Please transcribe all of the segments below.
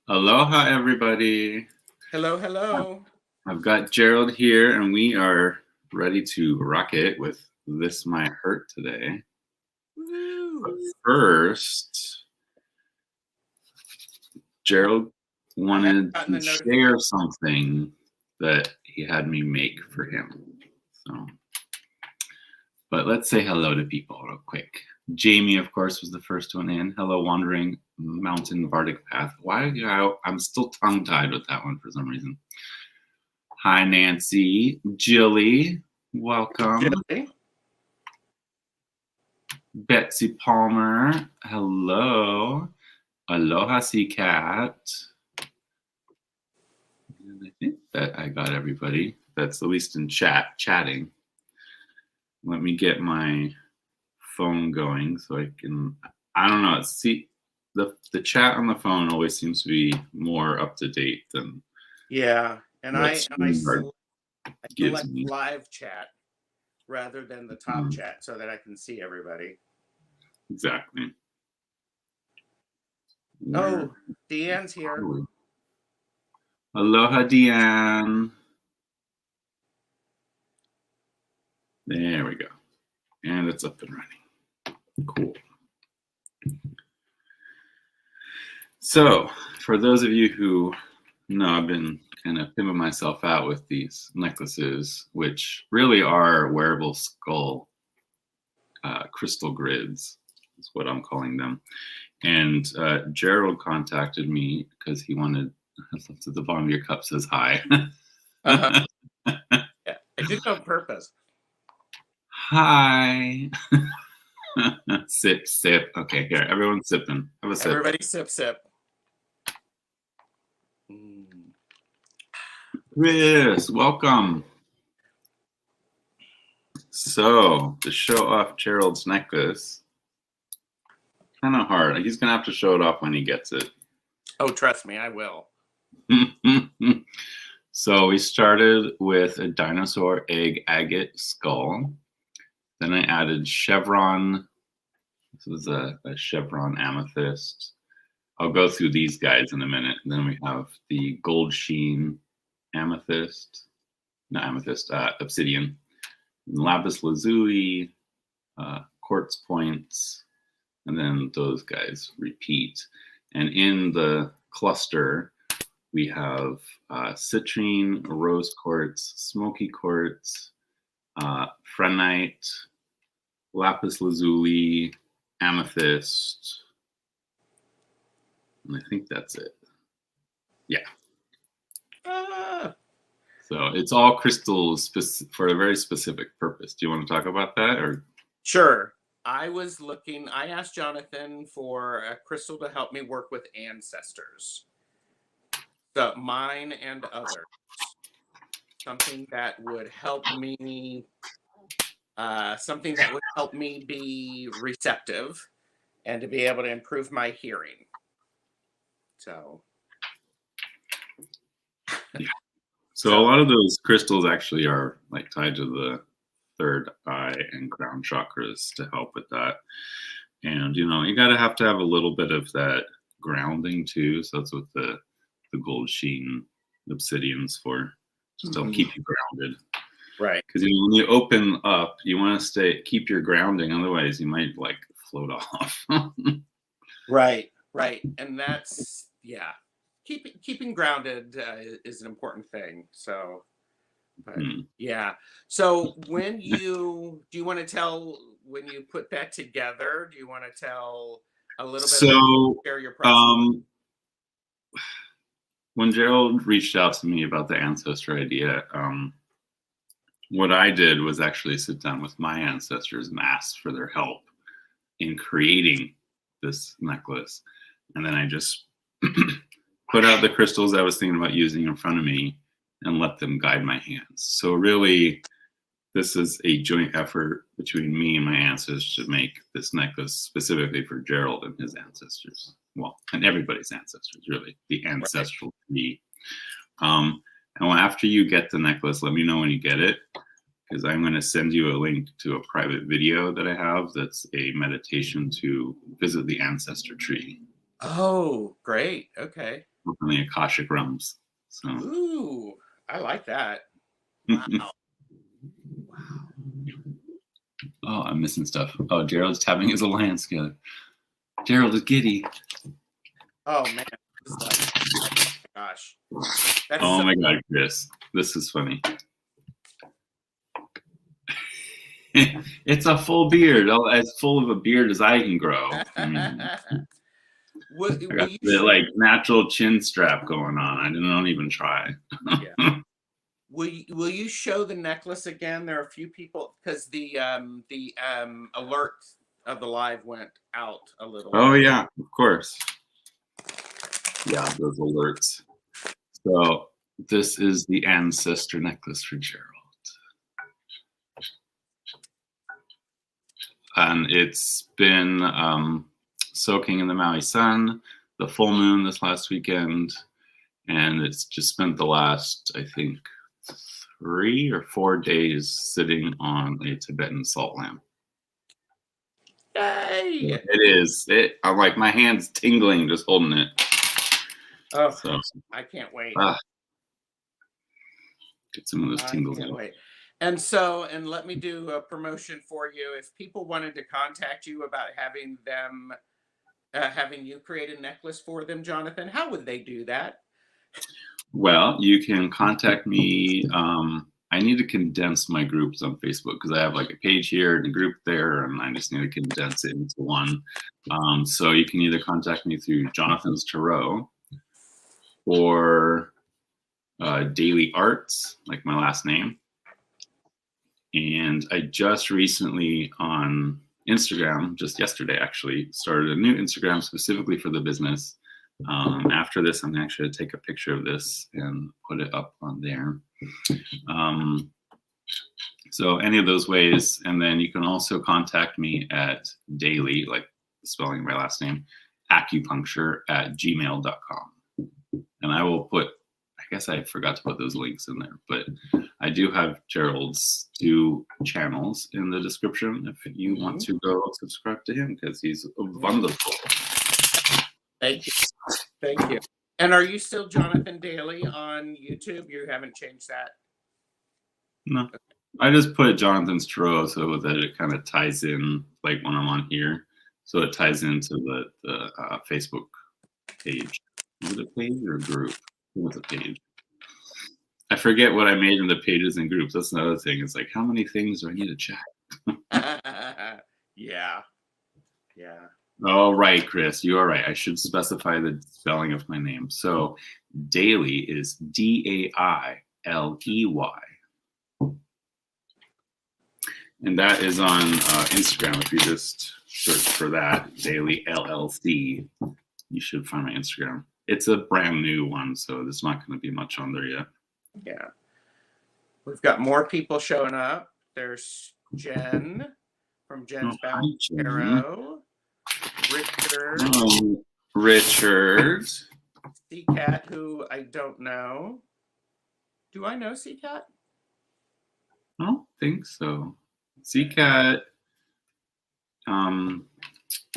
Aloha, everybody. Hello, hello. I've got Gerald here, and we are ready to rock it with This Might Hurt today. Woo. But first, Gerald wanted to share something that he had me make for him. But let's say hello to people real quick. Jamie, of course, was the first one in. Hello, Wandering Mountain Bardic Path. I'm still tongue-tied with that one for some reason. Hi, Nancy. Jilly, welcome. Jilly. Betsy Palmer, hello. Aloha, Sea Cat. And I think that I got everybody. That's at least in chatting. Let me get my phone going so I can, I don't know, see, the chat on the phone always seems to be more up to date than and I select live chat rather than the top chat so that I can see everybody. Exactly. Oh, Deanne's here. Aloha, Deanne. There we go. And it's up and running. Cool. So, for those of you who know, I've been kind of pimping myself out with these necklaces, which really are wearable skull crystal grids, is what I'm calling them. And Gerald contacted me because he wanted, at the bottom of your cup says hi. Yeah, I did it on purpose. Hi. Sip, sip. Okay, here, everyone's sipping. Have a sip. Everybody sip, sip. Chris, welcome. So, to show off Gerald's necklace, kind of hard. He's going to have to show it off when he gets it. Oh, trust me, I will. So, we started with a dinosaur egg agate skull. Then I added chevron. This was a chevron amethyst. I'll go through these guys in a minute. And then we have the gold sheen amethyst. Not amethyst, obsidian. Lapis lazuli, quartz points, and then those guys repeat. And in the cluster, we have citrine, rose quartz, smoky quartz, phrenite, lapis lazuli, amethyst, and I think that's it. Yeah. So it's all crystals for a very specific purpose. Do you want to talk about that, or? Sure. I asked Jonathan for a crystal to help me work with ancestors. So mine and others. Something that would help me be receptive and to be able to improve my hearing. So yeah. So a lot of those crystals actually are like tied to the third eye and crown chakras to help with that. And you have to have a little bit of that grounding too. So that's what the gold sheen obsidian's for. Just to keep you grounded. Right. Because when you open up, you want to keep your grounding. Otherwise, you might like float off. Right. And that's, keeping grounded is an important thing. So, but, yeah. So do you want to tell when you put that together? Do you want to tell a little bit about share your process? When Gerald reached out to me about the ancestor idea, what I did was actually sit down with my ancestors and ask for their help in creating this necklace. And then I just put out the crystals I was thinking about using in front of me and let them guide my hands. So really, this is a joint effort between me and my ancestors to make this necklace specifically for Gerald and his ancestors. Well, and everybody's ancestors, really, the ancestral tree. And after you get the necklace, let me know when you get it, because I'm going to send you a link to a private video that I have that's a meditation to visit the ancestor tree. Oh, great. Okay. from the Akashic realms. So. Ooh, I like that. Wow. Oh, I'm missing stuff. Oh, Gerald's tapping his alliance together. Gerald is giddy. Oh man, this is like, oh my gosh. That's Oh my God, Chris, this is funny. It's a full beard, as full of a beard as I can grow. I mean, will I got you the like natural chin strap going on. I don't even try. yeah. Will you show the necklace again? There are a few people because the alert of the live went out a little. Oh yeah, of course. Yeah, those alerts. So this is the ancestor necklace for Gerald. And it's been soaking in the Maui sun, the full moon this last weekend, and it's just spent the last, I think, 3 or 4 days sitting on a Tibetan salt lamp. Yay! It is. I'm like, my hand's tingling just holding it. Oh, so, I can't wait. Get some of those tingles. I can't wait. And let me do a promotion for you. If people wanted to contact you about having them, having you create a necklace for them, Jonathan, how would they do that? Well, you can contact me. I need to condense my groups on Facebook because I have like a page here and a group there, and I just need to condense it into one. So you can either contact me through Jonathan's Tarot or Dailey Arts, like my last name. And I just recently on Instagram, just yesterday actually, started a new Instagram specifically for the business. After this, I'm actually going to take a picture of this and put it up on there. So any of those ways. And then you can also contact me at Dailey, like spelling my last name, acupuncture@gmail.com. And I will put, I guess I forgot to put those links in there, but I do have Gerald's 2 channels in the description if you want to go subscribe to him because he's wonderful. Thank you. Thank you. And are you still Jonathan Dailey on YouTube? You haven't changed that? No. Okay. I just put Jonathan's Tarot so that it kind of ties in, like when I'm on here. So it ties into the Facebook page. Is it a page or a group? It was a page. I forget what I made in the pages and groups. That's another thing. It's like, how many things do I need to check? Yeah. Oh, right, Chris. You are right. I should specify the spelling of my name. So Dailey is Dailey. And that is on Instagram. If you just search for that, Dailey LLC, you should find my Instagram. It's a brand new one, so there's not going to be much on there yet. Yeah. We've got more people showing up. There's Jen from Jen's Balance Tarot. Richard. Richard. C-Cat, who I don't know. Do I know C-Cat? I don't think so. C-Cat.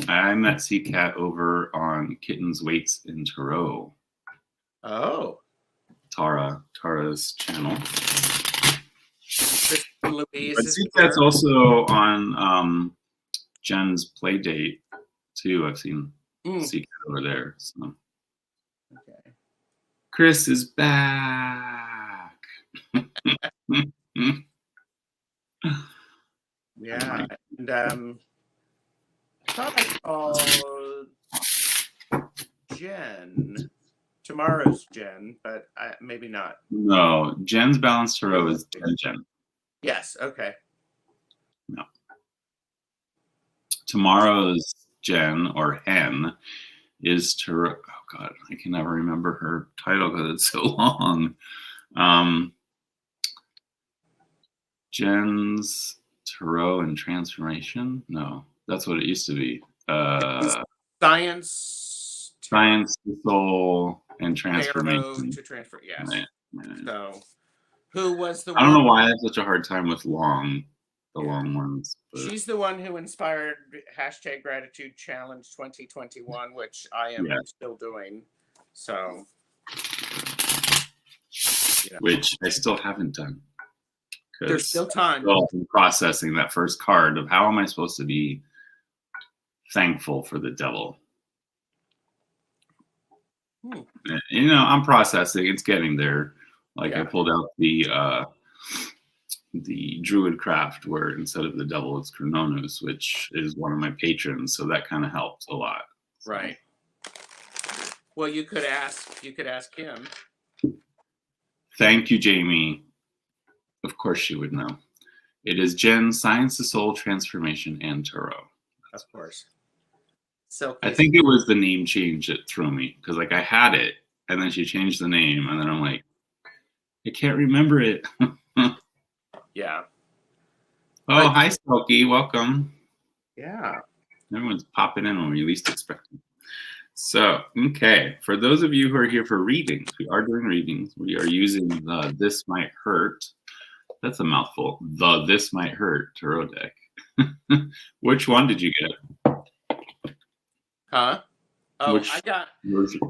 I met C-Cat over on Kittens, Weights, and Tarot. Oh. Tara's channel. Louise but C-Cat's also on Jen's Playdate too. I've seen C-Cat over there. So. Okay. Chris is back. Yeah, and I thought I saw Jen. Tomorrow's Jen, but maybe not. No, Jen's Balanced Tarot is Jen. Yes, okay. No. Tomorrow's Jen, or Hen, is Tarot. Oh, God, I can never remember her title because it's so long. Jen's Tarot and Transformation? No, that's what it used to be. Science, the Soul, and Transformation. To transfer, yes. Right. So, who was the I don't know why I have such a hard time with long ones. But. She's the one who inspired #Gratitude Challenge 2021, which I am still doing. So, Yeah. Which I still haven't done. There's still time. Still processing that first card of how am I supposed to be thankful for the devil. You know, I'm processing. It's getting there. Like I pulled out the druid craft where instead of the devil it's Chrononus, which is one of my patrons, so that kind of helped a lot. So. Right. Well, you could ask him. Thank you, Jamie. Of course she would know. It is Jen, Science to Soul, Transformation, and Tarot. Of course. So I think it was the name change that threw me, because like I had it and then she changed the name and then I'm like, I can't remember it. Yeah. Oh, hi Selkie, welcome. Yeah. Everyone's popping in when we least expect them. So, okay, for those of you who are here for readings, we are doing readings. We are using the This Might Hurt. That's a mouthful. The This Might Hurt Tarot deck. Which one did you get? Huh? Oh, Which I got. version?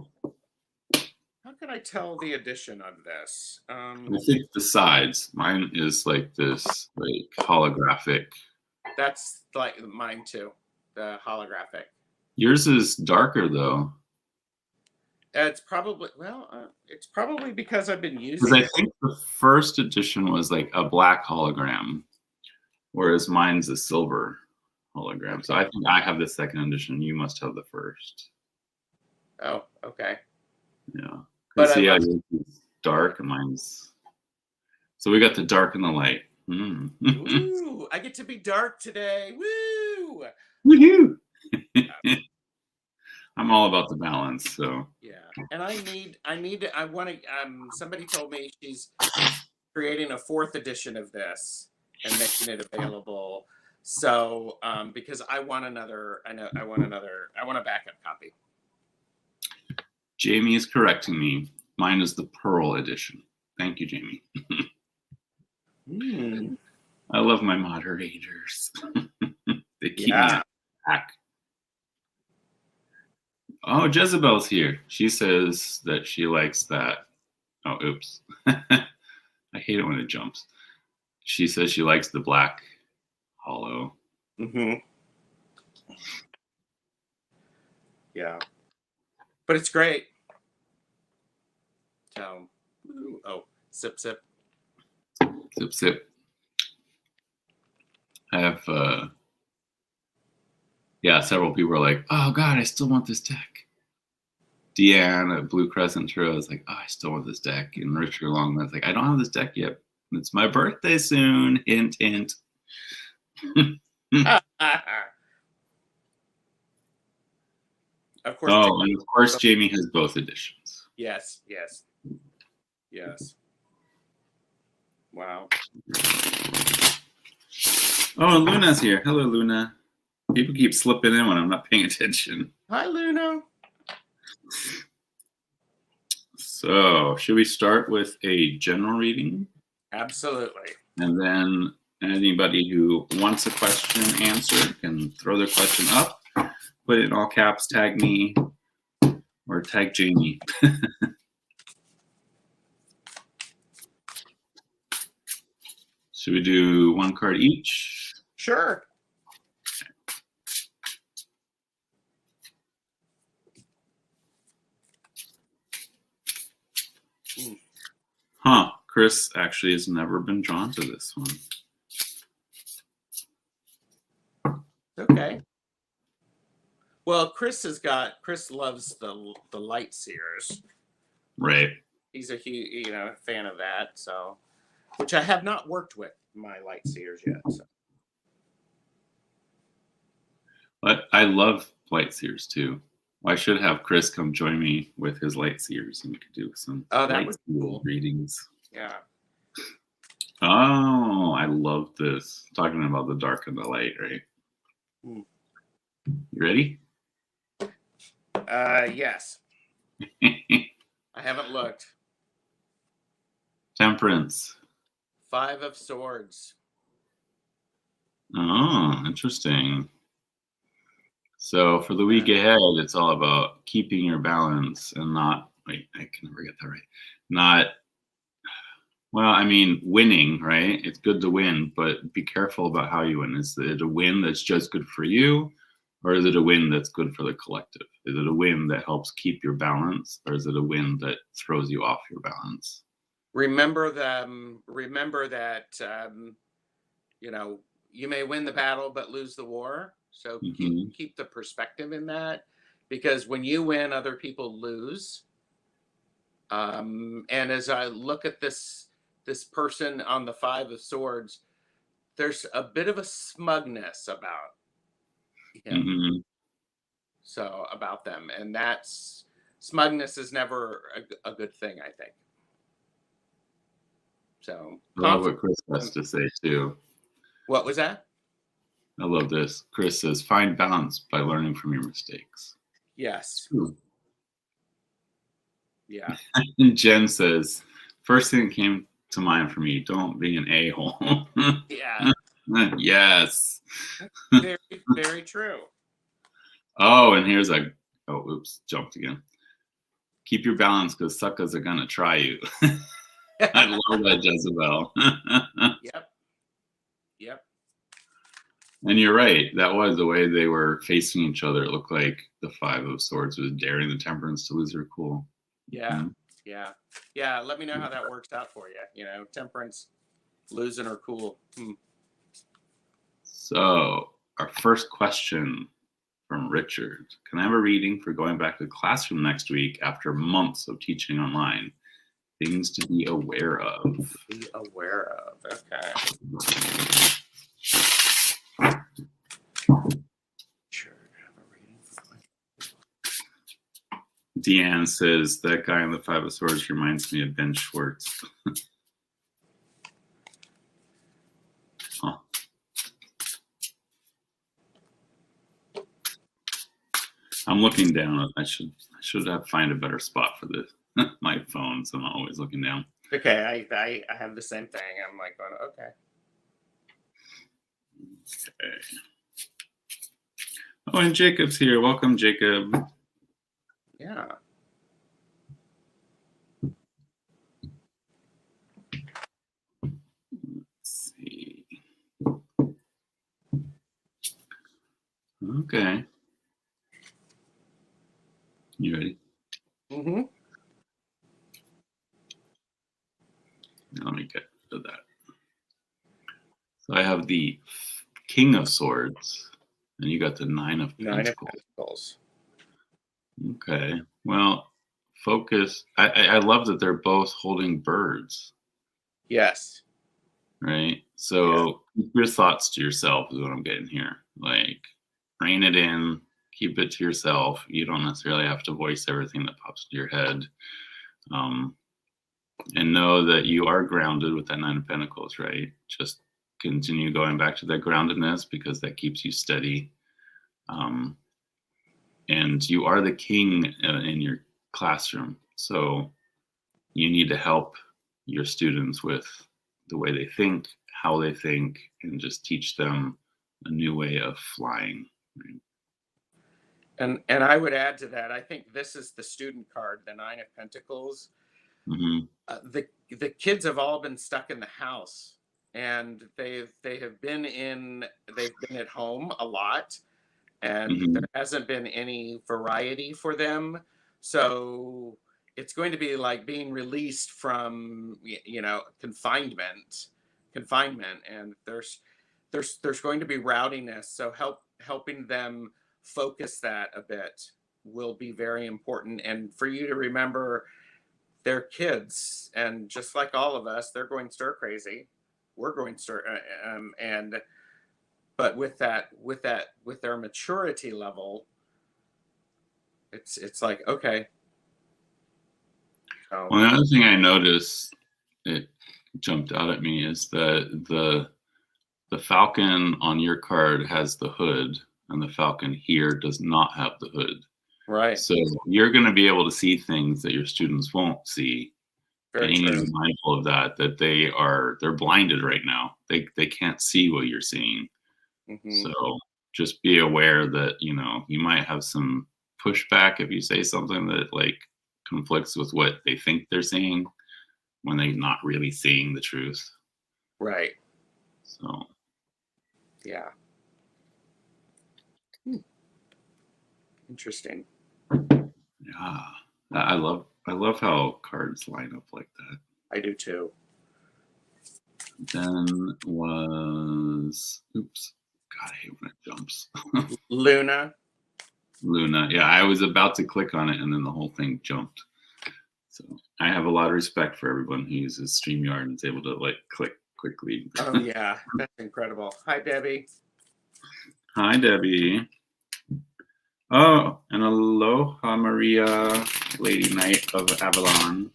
How can I tell the edition of this? I think the sides. Mine is like this, like holographic. That's like mine too. The holographic. Yours is darker though. It's probably it's probably because I've been using. Because I think the first edition was like a black hologram, whereas mine's a silver hologram. So I think I have the second edition. You must have the first. Oh, okay. Yeah. But see, yours is dark and mine's. So we got the dark and the light. Ooh, I get to be dark today. Woo! Woohoo! I'm all about the balance, so. Yeah, and I want to. Somebody told me she's creating a 4th edition of this and making it available. So, because I want another. I want a backup copy. Jamie is correcting me. Mine is the Pearl edition. Thank you, Jamie. I love my moderators. They keep me back. Oh, Jezebel's here. She says that she likes that. Oh, oops. I hate it when it jumps. She says she likes the black hollow. Yeah. But it's great. So, sip, sip. Sip, sip. I have, several people are like, oh God, I still want this deck. Deanne at Blue Crescent Tarot is like, oh, I still want this deck. And Richard Longman's like, I don't have this deck yet. It's my birthday soon. Hint, hint. Of course. Oh, and of course, Jamie has both editions. Yes. Wow. Oh, and Luna's here. Hello, Luna. People keep slipping in when I'm not paying attention. Hi, Luna. So, should we start with a general reading? Absolutely. And then anybody who wants a question answered can throw their question up, put it in all caps, tag me, or tag Jamie. Should we do one card each? Sure. Huh. Chris actually has never been drawn to this one. Okay. Well, Chris loves the light seers. Right. He's a huge, fan of that. So, which I have not worked with my light seers yet. So. But I love light seers too. I should have Chris come join me with his light seers and we could do some that was cool readings. Yeah. Oh, I love this. Talking about the dark and the light, right? You ready? Yes. I haven't looked. Temperance. 5 of Swords. Oh, interesting. So for the week ahead, it's all about keeping your balance and not wait, I can never get that right. Not, well, I mean, winning, right? It's good to win, but be careful about how you win. Is it a win that's just good for you, or is it a win that's good for the collective? Is it a win that helps keep your balance, or is it a win that throws you off your balance? Remember that, you know, you may win the battle but lose the war. So keep the perspective in that, because when you win, other people lose. And as I look at this person on the Five of Swords, there's a bit of a smugness about him. So about them, and that's smugness is never a good thing, I think. So I love what Chris has to say too. What was that? I love this. Chris says, find balance by learning from your mistakes. Yes. Yeah. And Jen says, first thing that came to mind for me, don't be an a-hole. Yeah. Yes. Very, very true. Oh, and here's jumped again. Keep your balance because suckers are going to try you. I love that, Jezebel. Yep. And you're right. That was the way they were facing each other. It looked like the Five of Swords was daring the Temperance to lose her cool. Yeah. Yeah. Let me know how that works out for you. You know, Temperance losing her cool. So our first question from Richard. Can I have a reading for going back to the classroom next week after months of teaching online? Things to be aware of. Okay. Sure. Deanne says, that guy in the Five of Swords reminds me of Ben Schwartz. Huh. I'm looking down. I should have find a better spot for this. My phone, so I'm not always looking down. Okay, I have the same thing. I'm like going, okay. Oh, and Jacob's here. Welcome, Jacob. Yeah. Let's see. Okay. You ready? Let me get to that. So I have the King of Swords, and you got the Nine of Pentacles. Okay. Well, focus. I love that they're both holding birds. Yes. Right. So keep your thoughts to yourself is what I'm getting here. Like, rein it in. Keep it to yourself. You don't necessarily have to voice everything that pops into your head. And know that you are grounded with that Nine of Pentacles, right? Just continue going back to that groundedness because that keeps you steady. And you are the king in your classroom. So you need to help your students with the way they think, how they think, and just teach them a new way of flying. Right? And I would add to that, I think this is the student card, the Nine of Pentacles. The kids have all been stuck in the house, and they've been at home a lot, and there hasn't been any variety for them. So it's going to be like being released from confinement, and there's going to be rowdiness. So helping them focus that a bit will be very important. And for you to remember, they're kids, and just like all of us, they're going stir crazy. We're going stir, but with their maturity level, it's like, okay. Well, the other thing I noticed, it jumped out at me, is that the falcon on your card has the hood, and the falcon here does not have the hood. Right. So you're going to be able to see things that your students won't see. Very and you true. need to be mindful of that they're blinded right now. They can't see what you're seeing. So just be aware that, you might have some pushback if you say something that like conflicts with what they think they're seeing when they're not really seeing the truth. Right. So yeah. Interesting. yeah, I love how cards line up like that. I do too. Then was oops. God, I hate when it jumps. Luna. Luna. Yeah, I was about to click on it and then the whole thing jumped. So I have a lot of respect for everyone who uses StreamYard and is able to like click quickly. Oh yeah, that's incredible. Hi, Debbie. Hi, Debbie. Oh, and aloha, Maria, Lady Knight of Avalon.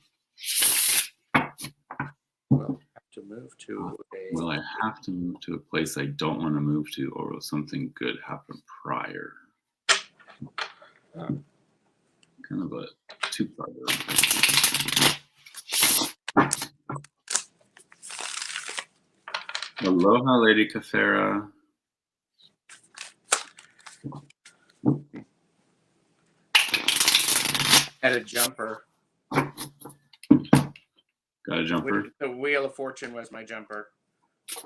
We'll have to move to a. Will I have to move to a place I don't want to move to, or will something good happen prior? Kind of a two-parter. Aloha, Lady Khepera. At a jumper. Got a jumper? The Wheel of Fortune was my jumper.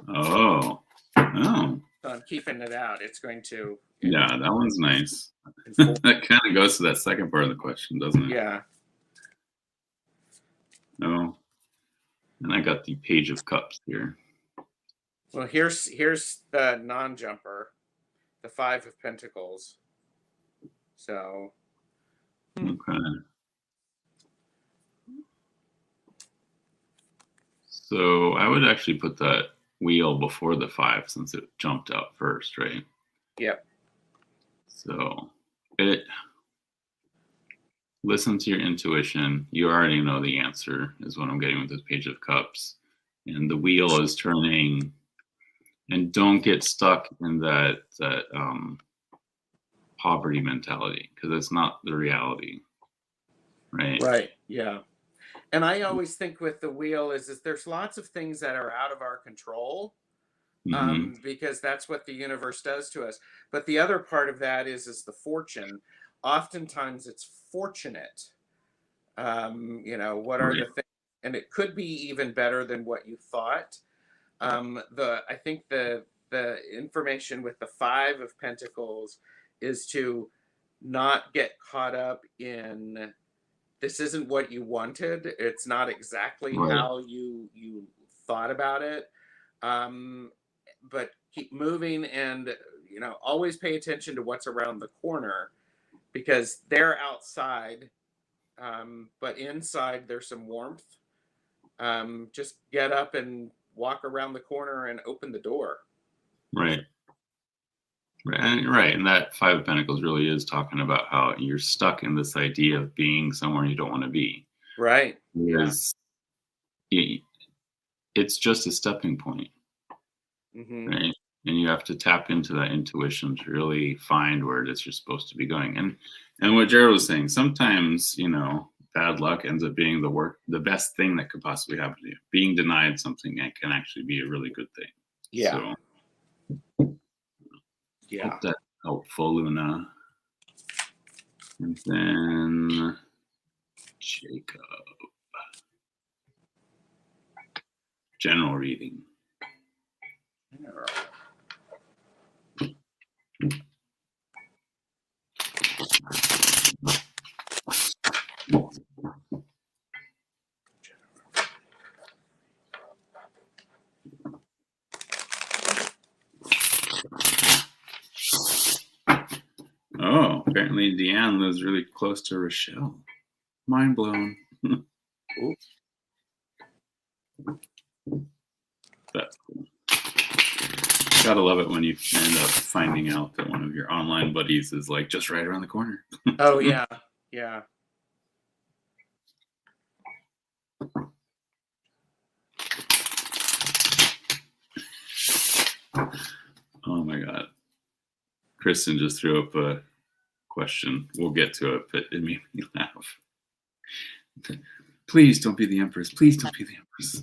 Oh. Oh. So I'm keeping it out. It's going to. Yeah, that one's nice. That kind of goes to that second part of the question, doesn't it? Yeah. No. And I got the Page of Cups here. Well, here's the non-jumper, the Five of Pentacles. So. Okay. So I would actually put that wheel before the 5 since it jumped out first, right? Yep. So listen to your intuition. You already know the answer is what I'm getting with this Page of Cups. And the wheel is turning, and don't get stuck in that poverty mentality because it's not the reality. Right. Right. Yeah. And I always think with the wheel is there's lots of things that are out of our control, because that's what the universe does to us. But the other part of that is the fortune. Oftentimes it's fortunate. What are the things, and it could be even better than what you thought. I think the information with the Five of Pentacles is to not get caught up in this isn't what you wanted. It's not exactly how you thought about it. But keep moving and, always pay attention to what's around the corner because they're outside. But inside there's some warmth. Just get up and walk around the corner and open the door. Right. Right. And that Five of Pentacles really is talking about how you're stuck in this idea of being somewhere you don't want to be. Right. Because it's just a stepping point. Mm-hmm. Right. And you have to tap into that intuition to really find where it is you're supposed to be going. And what Gerald was saying, sometimes, bad luck ends up being the best thing that could possibly happen to you. Being denied something can actually be a really good thing. Yeah. So, hope that's helpful, Luna. And then Jacob. General reading. Oh, apparently Deanne lives really close to Rochelle. Mind blown. That's cool. Gotta love it when you end up finding out that one of your online buddies is like just right around the corner. Oh, yeah. Yeah. Oh my God. Kristen just threw up a question. We'll get to it, but it made me laugh. Please don't be the Empress. Please don't be the Empress.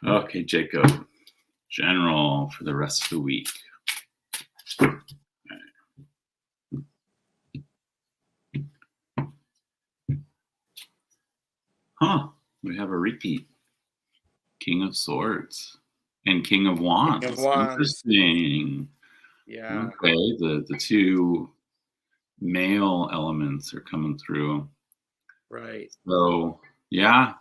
Okay, Jacob. General for the rest of the week. Okay. Huh. We have a repeat. King of Swords and King of Wands. King of Wands. Interesting. Yeah. Okay, the two male elements are coming through. Right. So yeah.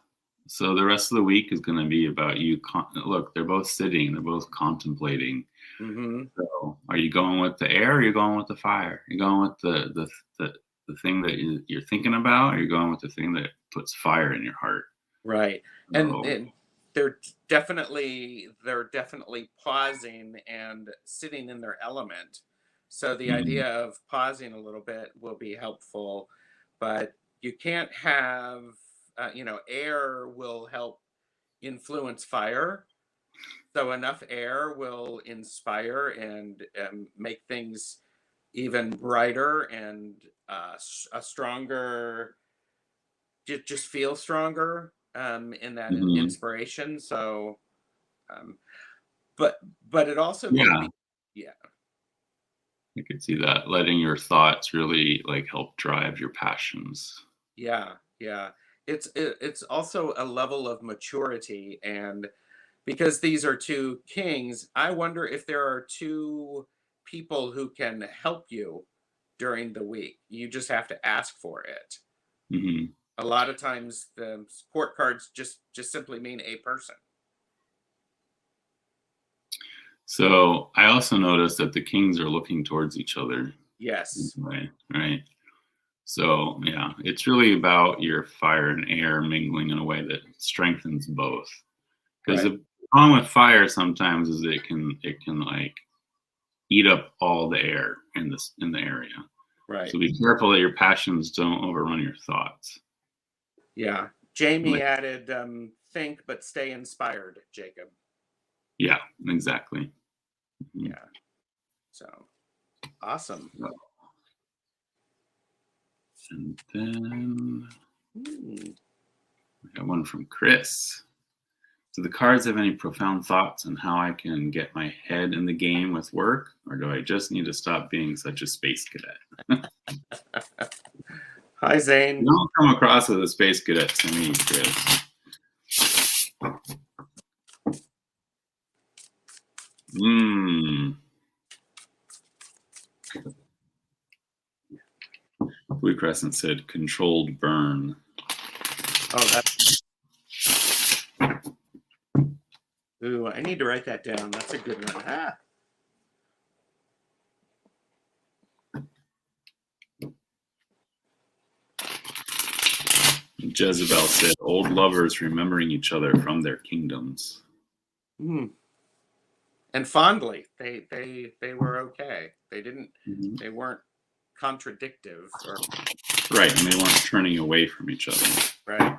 So the rest of the week is going to be about you. Look, they're both sitting. They're both contemplating. Mm-hmm. So are you going with the air? Or are you going with the fire? You're going with the thing that you're thinking about. Or are you going with the thing that puts fire in your heart? Right. So, And they're definitely pausing and sitting in their element. So the idea of pausing a little bit will be helpful, but you can't have air will help influence fire. So enough air will inspire and make things even brighter and a stronger, just feel stronger in that inspiration. So, um, but it also may yeah, be, yeah, I could see that letting your thoughts really like help drive your passions. yeah, yeah. It's also a level of maturity, and because these are two kings, I wonder if there are two people who can help you during the week. You just have to ask for it. Hmm. A lot of times, the support cards just simply mean a person. So I also noticed that the kings are looking towards each other. Yes. Right. So yeah, it's really about your fire and air mingling in a way that strengthens both. Because Right. the problem with fire sometimes is it can like eat up all the air in the area. Right. So be careful that your passions don't overrun your thoughts. Yeah. Jamie Like, added, think but stay inspired, Jacob. yeah, exactly. Mhm. Yeah. So awesome. And then Hmm. we got one from Chris. Do the cards have any profound thoughts on how I can get my head in the game with work, or do I just need to stop being such a space cadet? Hi, Zane. You don't come across as a space cadet to me, Chris. Blue Crescent said controlled burn. Oh, that's. Ooh, I need to write that down. That's a good one. Ah. Jezebel said old lovers remembering each other from their kingdoms. Hmm. And fondly, they were okay. They didn't. Mm-hmm. They weren't contradictive. Or Right, and they weren't turning away from each other. right.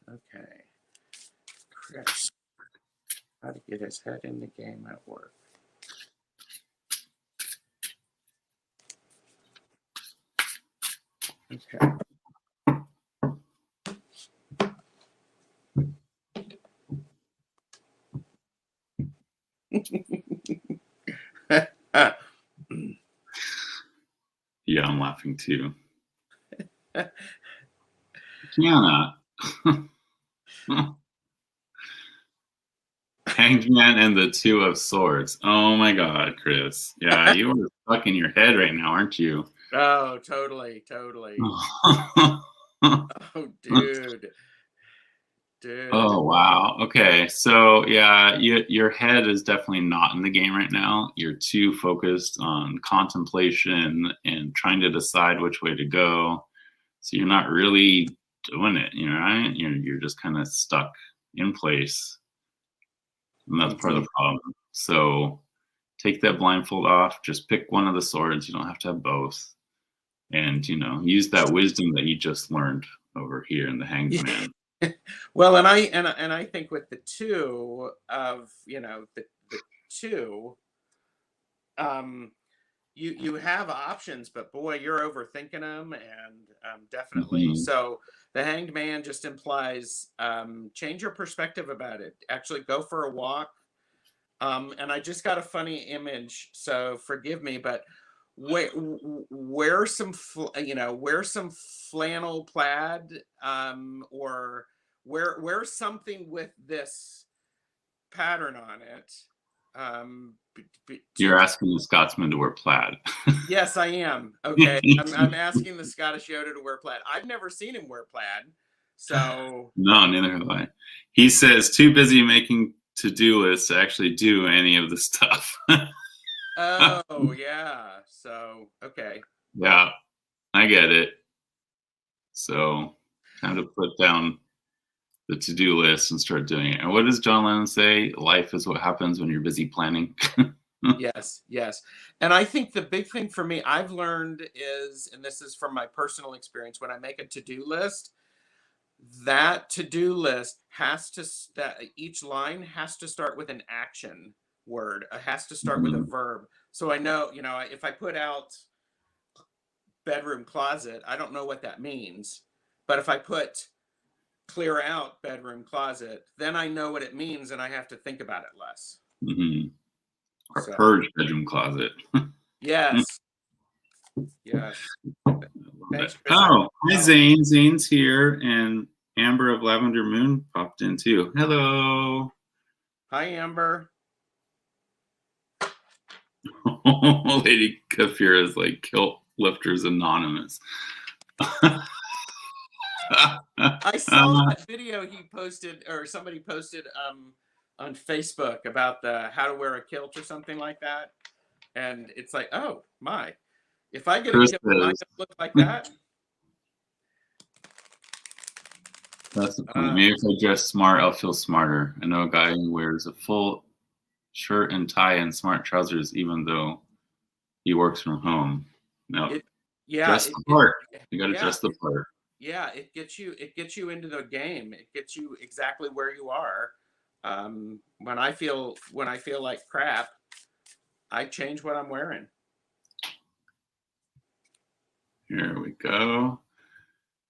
Okay. Chris, how to get his head in the game at work. Okay. Yeah, I'm laughing too. Kiana. Hanged Man and the Two of Swords. Oh my God, Chris. Yeah, you are stuck in your head right now, aren't you? Oh, totally. Oh, dude. Oh wow. Okay. So yeah, your head is definitely not in the game right now. You're too focused on contemplation and trying to decide which way to go. So you're not really doing it, right? You're just kind of stuck in place. And that's part of the problem. So take that blindfold off, just pick one of the swords. You don't have to have both. And use that wisdom that you just learned over here in the Hanged Man. Well, and I think with the two of the two, you have options, but boy, you're overthinking them, and definitely. Mhm. So the Hanged Man just implies change your perspective about it. Actually, go for a walk. And I just got a funny image, so forgive me, but wear some wear some flannel plaid, or wear something with this pattern on it. You're asking the Scotsman to wear plaid. Yes, I am. Okay, I'm asking the Scottish Yoda to wear plaid. I've never seen him wear plaid, so No, neither have I. He says too busy making to-do lists to actually do any of the stuff. oh yeah. So okay. Yeah, I get it. So time to put down the to-do list and start doing it. And what does John Lennon say? Life is what happens when you're busy planning. Yes, yes. And I think the big thing for me I've learned is, and this is from my personal experience, when I make a to-do list, that to-do list has to that each line has to start with an action word. It has to start with a verb. So I know, if I put out bedroom closet, I don't know what that means. But if I put clear out bedroom closet, then I know what it means and I have to think about it less. Or So, purge bedroom closet. yes. Yes. Thanks, Chris. Oh, hi Zane. Zane's here, and Amber of Lavender Moon popped in too. Hello. Hi, Amber. Lady Khepera is like Kilt Lifters Anonymous. I saw that video he posted, or somebody posted on Facebook about the how to wear a kilt or something like that. And it's like, oh my, if I get Chris a kilt, I don't look like that. That's the point. Maybe if I dress smart, I'll feel smarter. I know a guy who wears a full shirt and tie and smart trousers, even though he works from home. No, dress the part. You got to dress the part. Yeah, it gets you into the game. It gets you exactly where you are. When I feel like crap, I change what I'm wearing. Here we go.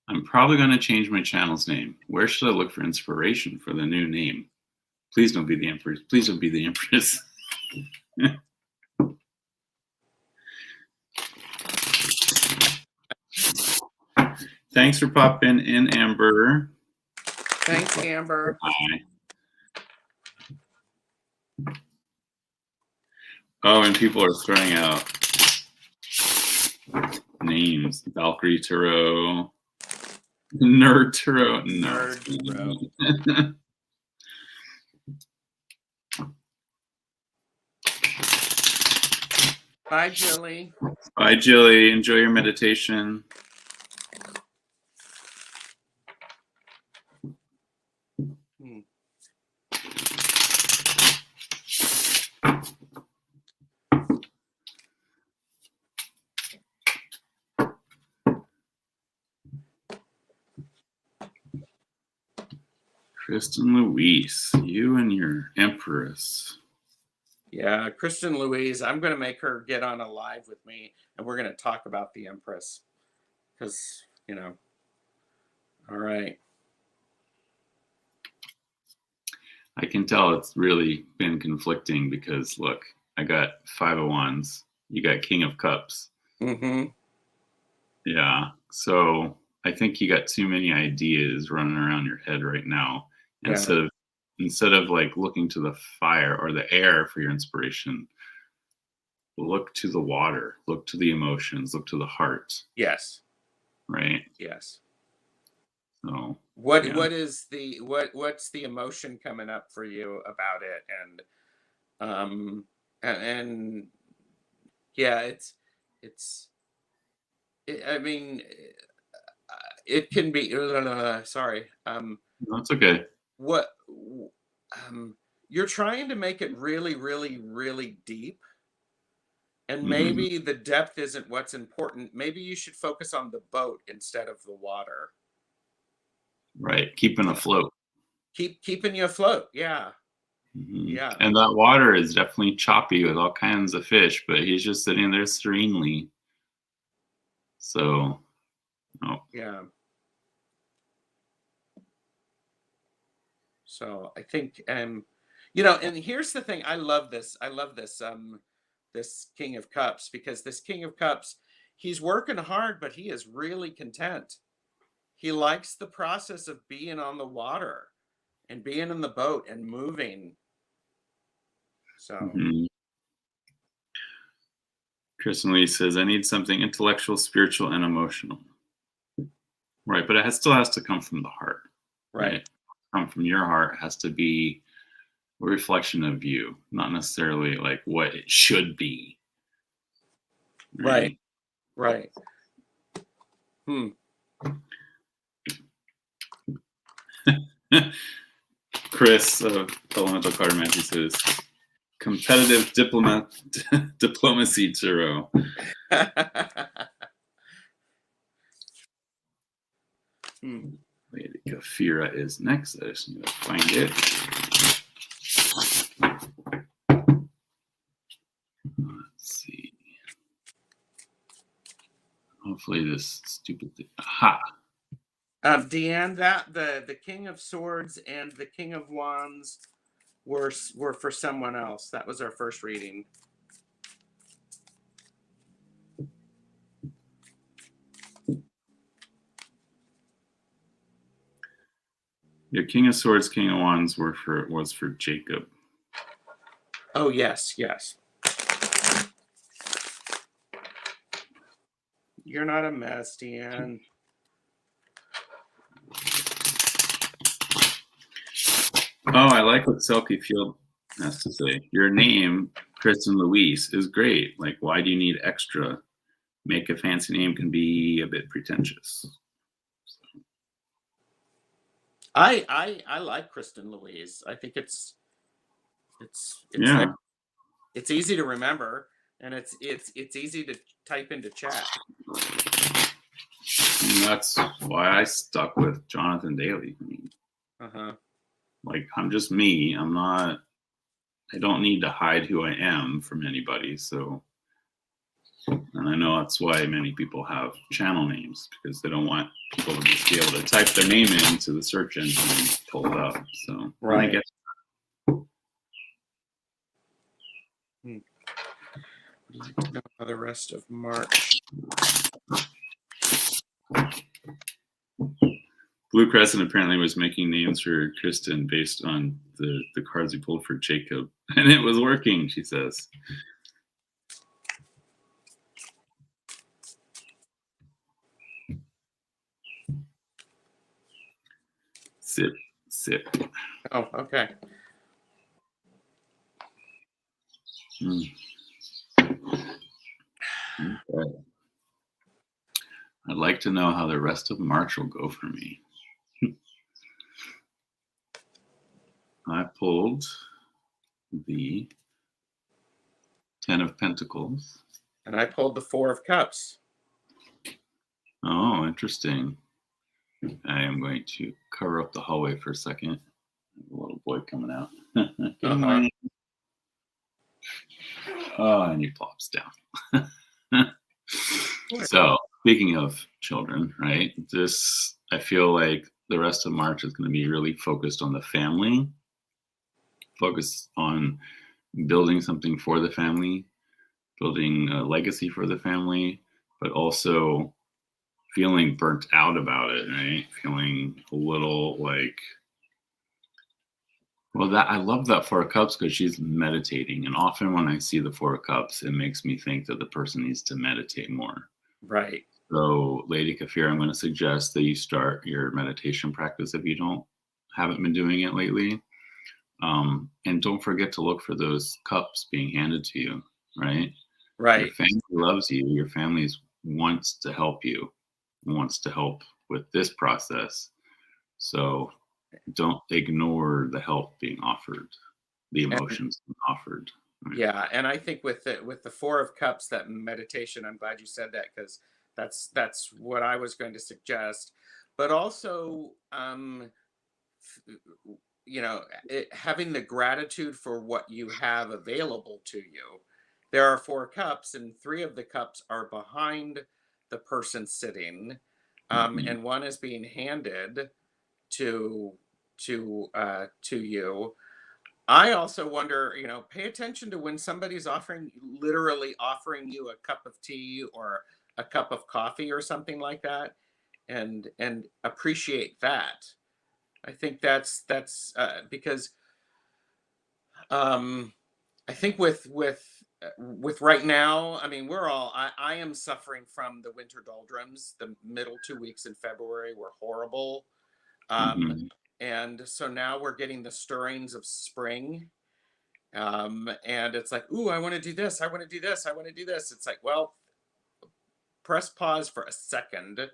I'm probably going to change my channel's name. Where should I look for inspiration for the new name? Please don't be the Empress. Please don't be the Empress. Thanks for popping in, Amber. Thanks, Amber. Hi. Oh, and people are throwing out names. Valkyrie Tarot. Nerd Tarot. Nerd Tarot. Bye, Jilly. Bye, Jilly. Enjoy your meditation. Kristen Louise, you and your Empress. Yeah, Kristen Louise, I'm going to make her get on a live with me, and we're going to talk about the Empress. Because, all right. I can tell it's really been conflicting because, look, I got 5 of Wands. You got King of Cups. Mm-hmm. Yeah. So I think you got too many ideas running around your head right now. Yeah. Instead of like looking to the fire or the air for your inspiration, look to the water, look to the emotions, look to the heart. Yes. Right. Yes. So what's the emotion coming up for you about it? And yeah, I mean, it can be sorry. That's okay. You're trying to make it really, really, really deep. And maybe the depth isn't what's important. Maybe you should focus on the boat instead of the water. Right. Keeping afloat. Keeping you afloat. Yeah. Yeah. And that water is definitely choppy with all kinds of fish, but he's just sitting there serenely. So, yeah. So I think, and here's the thing. I love this. this King of Cups, because this King of Cups, he's working hard, but he is really content. He likes the process of being on the water and being in the boat and moving. So Kristen Lee says, I need something intellectual, spiritual, and emotional. Right, but it still has to come from the heart. Right. Come from your heart. It has to be a reflection of you, not necessarily like what it should be. Right. Chris of Elemental Cartomancy says, competitive diplomacy tarot. Lady Khepera is next. I just need to find it. Let's see. Hopefully this stupid thing. Aha! Deanne, that the King of Swords and the King of Wands were for someone else. That was our first reading. Your King of Swords, King of Wands was for Jacob. Oh yes. You're not a mess, Deanne. Oh, I like what Selkie Field has to say. Your name, Kristen Louise, is great. Like, why do you need extra? Make a fancy name can be a bit pretentious. I like Kristen Louise. I think it's yeah. like, it's easy to remember, and it's easy to type into chat. And that's why I stuck with Jonathan Dailey. I mean, like, I'm just me. I don't need to hide who I am from anybody. So, and I know that's why many people have channel names, because they don't want people to just be able to type their name into the search engine and pull it up. So, right. I'd like to know how the rest of March. Blue Crescent apparently was making names for Kristen based on the cards he pulled for Jacob, and it was working, she says. Sip. Oh, okay. Okay. I'd like to know how the rest of March will go for me. I pulled the 10 of Pentacles. And I pulled the 4 of Cups. Oh, interesting. I am going to cover up the hallway for a second. A little boy coming out. Good morning. Oh, and he plops down. So, speaking of children, right? I feel like the rest of March is going to be really focused on the family, focused on building something for the family, building a legacy for the family, but also feeling burnt out about it, right? Feeling a little like, well, that I love that 4 of Cups because she's meditating. And often when I see the 4 of Cups, it makes me think that the person needs to meditate more. Right. So, Lady Khepera, I'm going to suggest that you start your meditation practice if you haven't been doing it lately. And don't forget to look for those cups being handed to you, right? Right. Your family loves you. Your family wants to help you, wants to help with this process. So don't ignore the help being offered, the emotions being offered. Right? Yeah, and I think with the 4 of Cups, that meditation, I'm glad you said that, because that's what I was going to suggest. But also, having the gratitude for what you have available to you. There are 4 cups, and 3 of the cups are behind the person sitting, and 1 is being handed to you. I also wonder, pay attention to when somebody's literally offering you a cup of tea or a cup of coffee or something like that, and appreciate that. I think that's because um, I think with right now, I mean, I am suffering from the winter doldrums. The middle 2 weeks in February were horrible. Um, Mhm. and so now we're getting the stirrings of spring. And it's like, ooh, I want to do this. I want to do this. I want to do this. It's like, well, press pause for a second,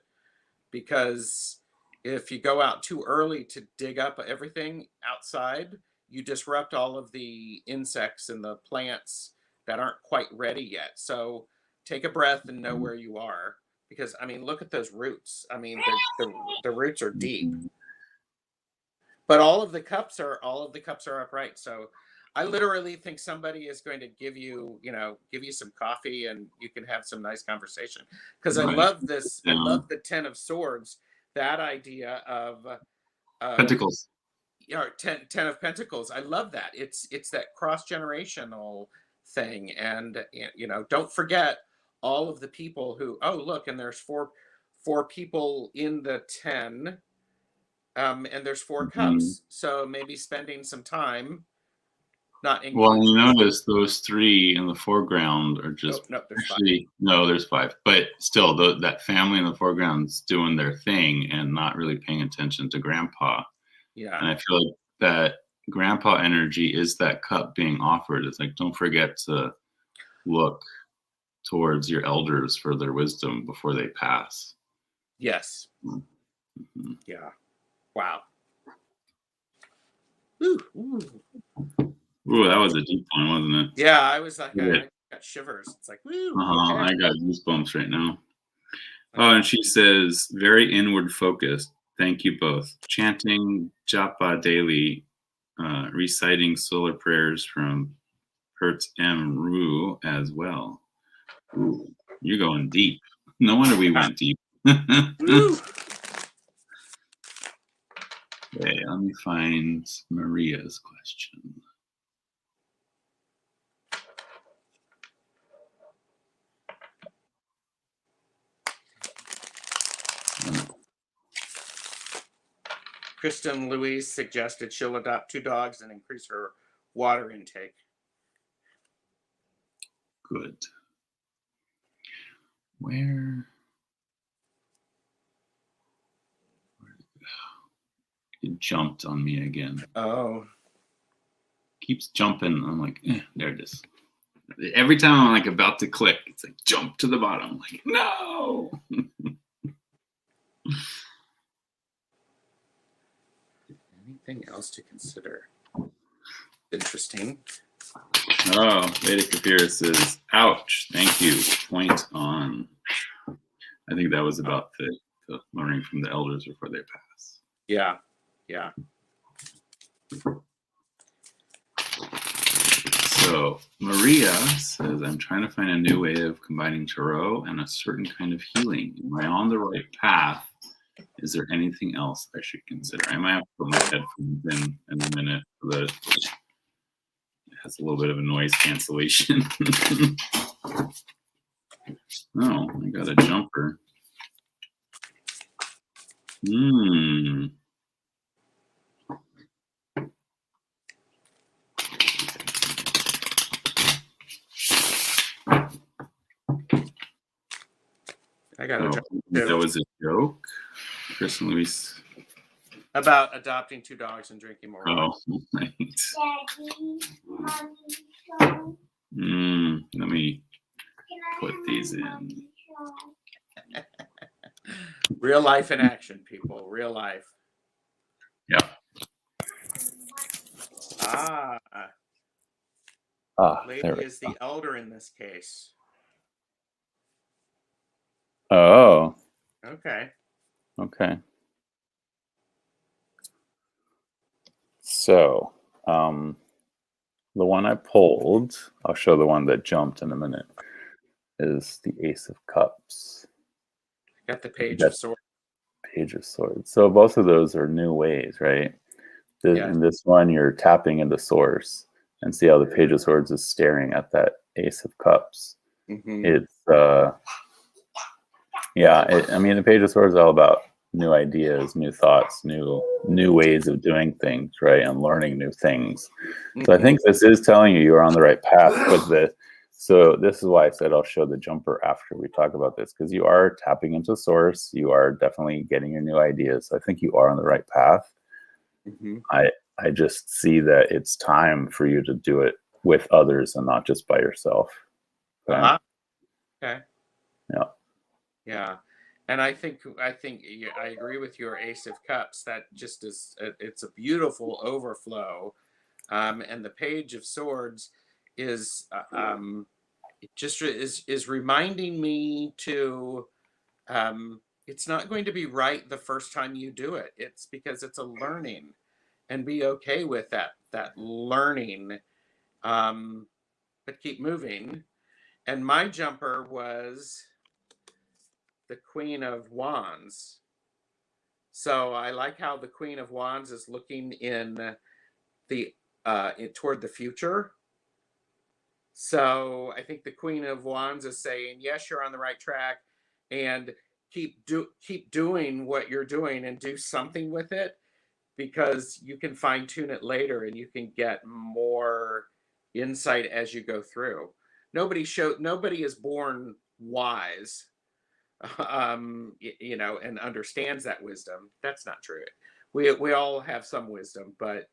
because if you go out too early to dig up everything outside, you disrupt all of the insects and the plants that aren't quite ready yet. So take a breath and know where you are, because I mean, look at those roots. I mean, the roots are deep, but all of the cups are upright. So I literally think somebody is going to give you some coffee, and you can have some nice conversation. Because I Right. love this. I Down. love the Ten of Swords. That idea of Pentacles. ten of Pentacles. I love that. It's that cross generational thing, and don't forget all of the people who. Oh, look, and there's four people in the 10. And there's four Mhm. cups, so maybe spending some time, not Well, including. you notice those three in the foreground are Oh just no, there's five. actually no, there's five, but still, that family in the foreground's doing their thing and not really paying attention to Grandpa. Yeah. And I feel like that Grandpa energy is that cup being offered. It's like, don't forget to look towards your elders for their wisdom before they pass. Yes. Mhm. Yeah. Wow. Ooh, ooh. Ooh, that was a deep one, wasn't it? Yeah, I was like, Okay. I got shivers. It's like, woo. Uh-huh. Okay. I got goosebumps right now. Oh, Okay. and she says, very inward focused. Thank you both. Chanting Japa daily, reciting solar prayers from Hertz M. Rue as well. Ooh, you're going deep. No wonder we Yeah. went deep. Woo. Okay, let me find Maria's question. Kristen Louise suggested she'll adopt 2 dogs and increase her water intake. Good. Where? It jumped on me again. Oh. Keeps jumping. I'm like, there it is. Every time I'm like about to click, it's like jump to the bottom. I'm like, no. Anything else to consider? Interesting. Oh, Veda Khepera says, ouch, thank you. Point on. I think that was about the learning from the elders before they pass. Yeah. Yeah. So Maria says, I'm trying to find a new way of combining tarot and a certain kind of healing. Am I on the right path? Is there anything else I should consider? I might have to put my headphones in a minute so that it has a little bit of a noise cancellation. Oh, I got a jumper. Hmm. I got a Oh, job that too. was a joke. Chris and Luis. About adopting 2 dogs and drinking more water. Oh, right. Let me put these in. Real life in action, people. Real life. Yep. Ah, Ah, there lady we is the elder in this case. go. Oh, Okay. okay. So, the one I pulled, I'll show the one that jumped in a minute, is the Ace of Cups. Got the Page of That's Swords. Page of Swords. So both of those are new ways, right? In this one, you're tapping into source, and see how the Page of Swords is staring at that Ace of Cups. It's I mean, the Page of Swords is all about new ideas, new thoughts, new ways of doing things, right? And learning new things. So I think this is telling you you're on the right path with this. So this is why I said I'll show the jumper after we talk about this, because you are tapping into source. You are definitely getting your new ideas. So I think you are on the right path. I just see that it's time for you to do it with others and not just by yourself. Okay. Okay. Yeah. And I think I agree with your Ace of Cups. That just is, it's a beautiful overflow. And the Page of Swords is, it just is reminding me to, it's not going to be right the first time you do it. It's because it's a learning, and be okay with that learning, but keep moving. And my jumper was the Queen of Wands. So I like how the Queen of Wands is looking in the toward the future. So I think the Queen of Wands is saying, yes, you're on the right track, and keep doing what you're doing and do something with it, because you can fine tune it later and you can get more insight as you go through. Nobody is born wise, and understands that wisdom. That's not true. We all have some wisdom, but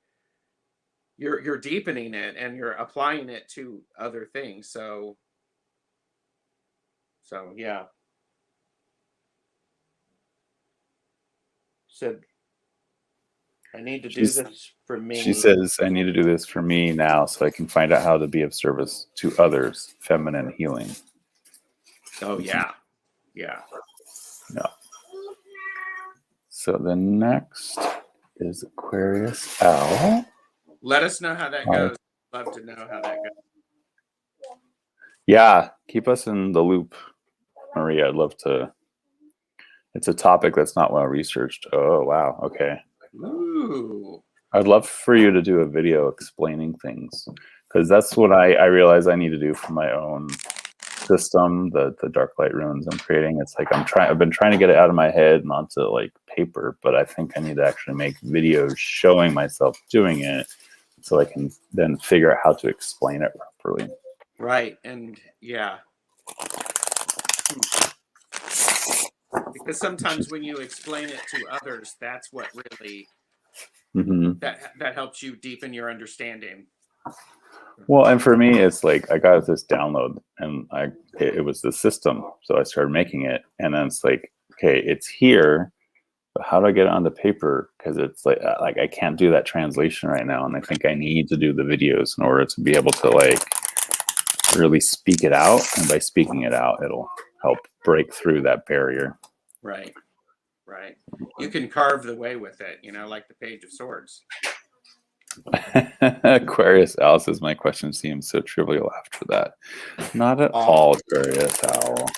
you're deepening it and you're applying it to other things. So yeah. Said, I need to do this for me. She says, I need to do this for me now so I can find out how to be of service to others. Feminine healing. Oh, yeah. Yeah. So the next is Aquarius Owl. Let us know how that goes. Love to know how that goes. Yeah, keep us in the loop, Maria. I'd love to. It's a topic that's not well researched. Oh, wow. Okay. Ooh. I'd love for you to do a video explaining things, because that's what I realize I need to do for my own system, the dark light runes I'm creating. It's like I've been trying to get it out of my head and onto like paper, but I think I need to actually make videos showing myself doing it so I can then figure out how to explain it properly. Right. And yeah. Because sometimes when you explain it to others, that's what really that helps you deepen your understanding. Well, and for me, it's like I got this download, and it was the system, so I started making it, and then it's like, okay, it's here, but how do I get it onto paper? Because it's like I can't do that translation right now, and I think I need to do the videos in order to be able to like really speak it out, and by speaking it out, it'll help break through that barrier. Right. You can carve the way with it, like the Page of Swords. Aquarius Owl says, my question seems so trivial after that. Not at all, Aquarius Owl.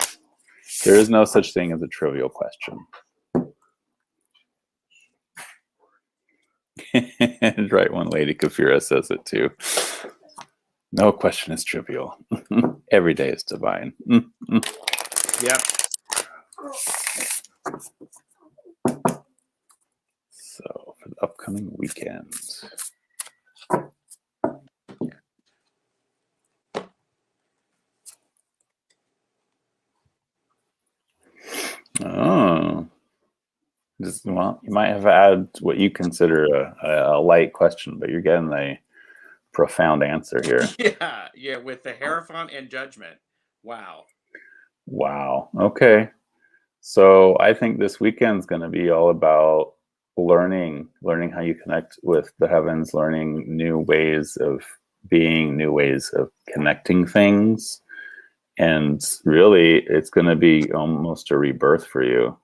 There is no such thing as a trivial question. Right, one lady, Khepera, says it too. No question is trivial. Every day is divine. Yep. So for the upcoming weekend. Oh. Well, you might have had what you consider a light question, but you're getting a profound answer here. Yeah, with the Hierophant and Judgment. Wow. Okay. So I think this weekend's going to be all about learning how you connect with the heavens, learning new ways of being, new ways of connecting things. And really, it's going to be almost a rebirth for you.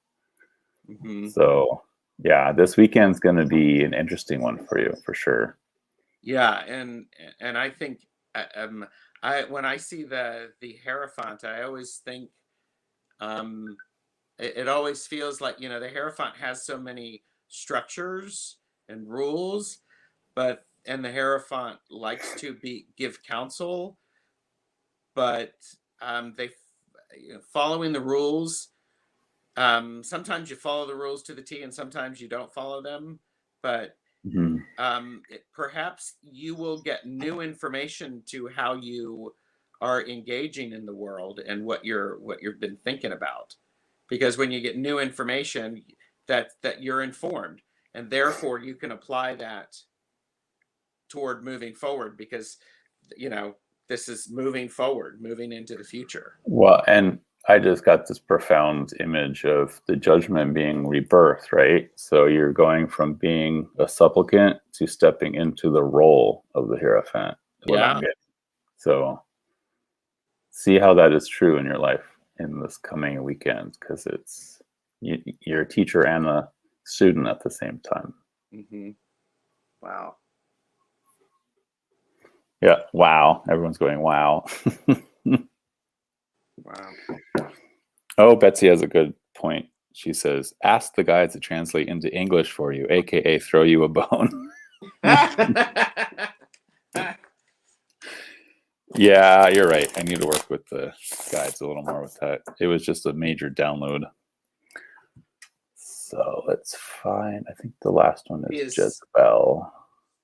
So yeah, this weekend's going to be an interesting one for you, for sure. Yeah, and I think when I see the Hierophant, I always think it always feels like, the Hierophant has so many structures and rules, and the Hierophant likes to give counsel, but they following the rules. Sometimes you follow the rules to the T, and sometimes you don't follow them. But perhaps you will get new information to how you are engaging in the world and what you've been thinking about. Because when you get new information, that you're informed, and therefore you can apply that toward moving forward, because this is moving forward, moving into the future. Well, and I just got this profound image of the judgment being rebirth, right? So you're going from being a supplicant to stepping into the role of the Hierophant. Yeah. So see how that is true in your life in this coming weekend, because it's you're a teacher and a student at the same time. Mm-hmm. Wow. Yeah. Wow. Everyone's going, wow. Wow. Oh, Betsy has a good point. She says, ask the guides to translate into English for you, aka throw you a bone. Yeah, you're right. I need to work with the guides a little more with that. It was just a major download. So let's find, I think the last one is Jezebel.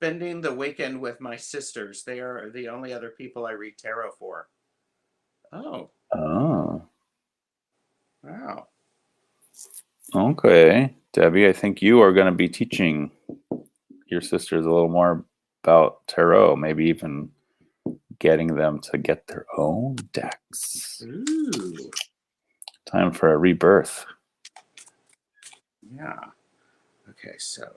Spending the weekend with my sisters. They are the only other people I read tarot for. Oh. Oh. Wow. Okay. Debbie, I think you are going to be teaching your sisters a little more about tarot, maybe even getting them to get their own decks. Ooh. Time for a rebirth. Yeah. Okay, so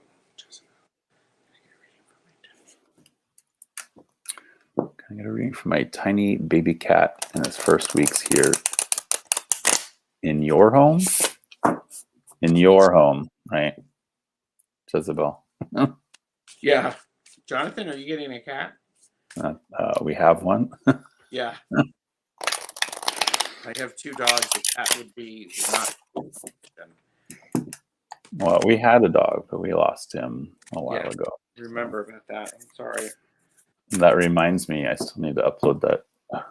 Can I get a reading for my tiny baby cat in his first weeks here in your home? In your home, right? Jezebel. yeah. Jonathan, are you getting a cat? We have one. Yeah. I have 2 dogs. The cat would be not. Well, we had a dog, but we lost him a while ago. Remember about that. I'm sorry. That reminds me, I still need to upload that.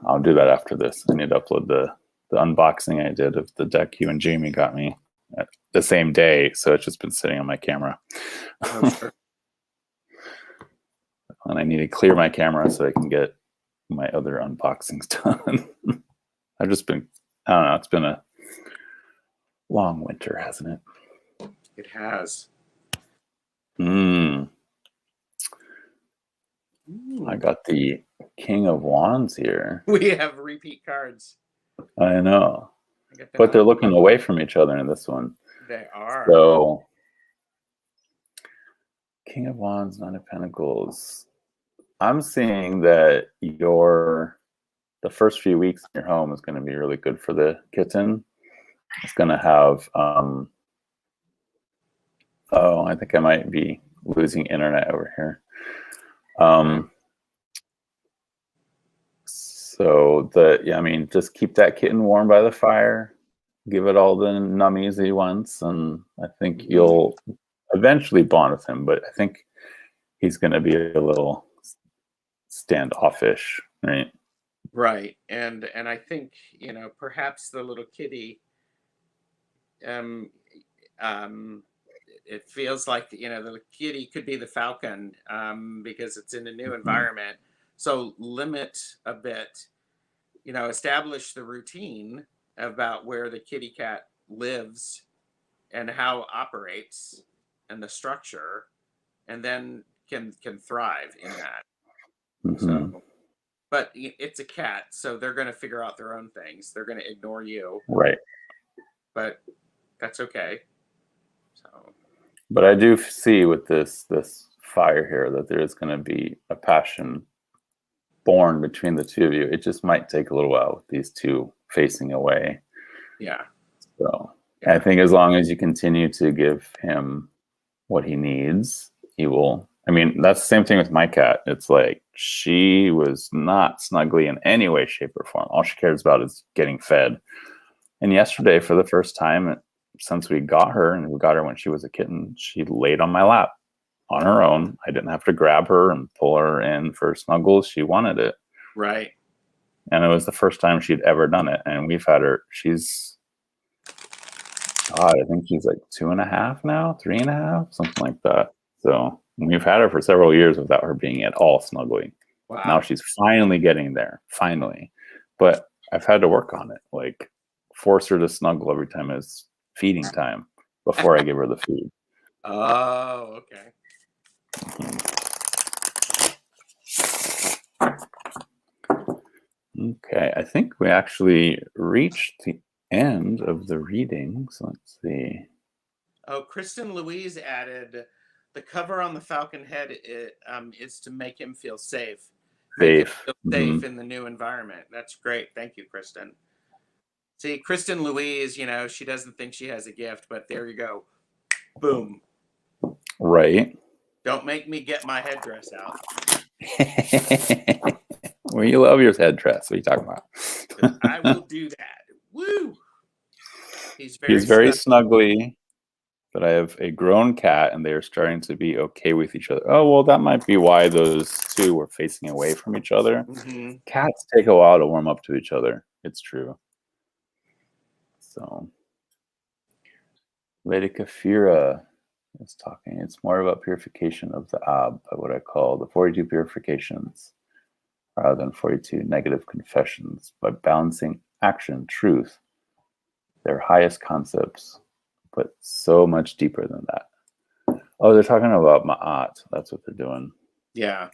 I'll do that after this. I need to upload the unboxing I did of the deck you and Jamie got me at the same day. So it's just been sitting on my camera. Oh, sure. And I need to clear my camera so I can get my other unboxings done. I've just been, I don't know, it's been a long winter, hasn't it? It has. I got the King of Wands here. We have repeat cards. I know. But they're looking away from each other in this one. They are. So, King of Wands, Nine of Pentacles. I'm seeing that the first few weeks in your home is going to be really good for the kitten. It's going to have, I think I might be losing internet over here. Just keep that kitten warm by the fire, give it all the nummies he wants, and I think you'll eventually bond with him, but I think he's going to be a little standoffish, right? Right. And I think, perhaps the little kitty, it feels like, the kitty could be the falcon, because it's in a new environment. So limit a bit, establish the routine about where the kitty cat lives and how it operates and the structure, and then can thrive in that. So, but it's a cat, so they're going to figure out their own things. They're going to ignore you. Right. But that's okay. So, but I do see with this fire here that there is going to be a passion born between the two of you. It just might take a little while with these two facing away. Yeah. So I think as long as you continue to give him what he needs, he will. I mean, that's the same thing with my cat. It's like she was not snuggly in any way, shape, or form. All she cares about is getting fed. And yesterday, for the first time since we got her, and we got her when she was a kitten, she laid on my lap. on her own. I didn't have to grab her and pull her in for snuggles. She wanted it. Right. And it was the first time she'd ever done it. And we've had her, God, I think she's like 2.5 now, 3.5, something like that. So we've had her for several years without her being at all snuggling. Wow. Now she's finally getting there, finally. But I've had to work on it, like force her to snuggle every time it's feeding time before I give her the food. Oh, okay. Okay, I think we actually reached the end of the readings. Let's see. Oh, Kristen Louise added, the cover on the falcon head is to make him feel safe. Make him feel safe in the new environment. That's great. Thank you, Kristen. See, Kristen Louise, you know, she doesn't think she has a gift, but there you go. Boom. Right. Don't make me get my headdress out. Well, you love your headdress. What are you talking about? I will do that. Woo! He's very snuggly, but I have a grown cat, and they are starting to be okay with each other. Oh, well, that might be why those two were facing away from each other. Mm-hmm. Cats take a while to warm up to each other. It's true. So, Lady Khepera is talking. It's more about purification of the ab, by what I call the 42 purifications, rather than 42 negative confessions, by balancing action, truth, their highest concepts, but so much deeper than that. Oh, they're talking about Ma'at. That's what they're doing. Yeah.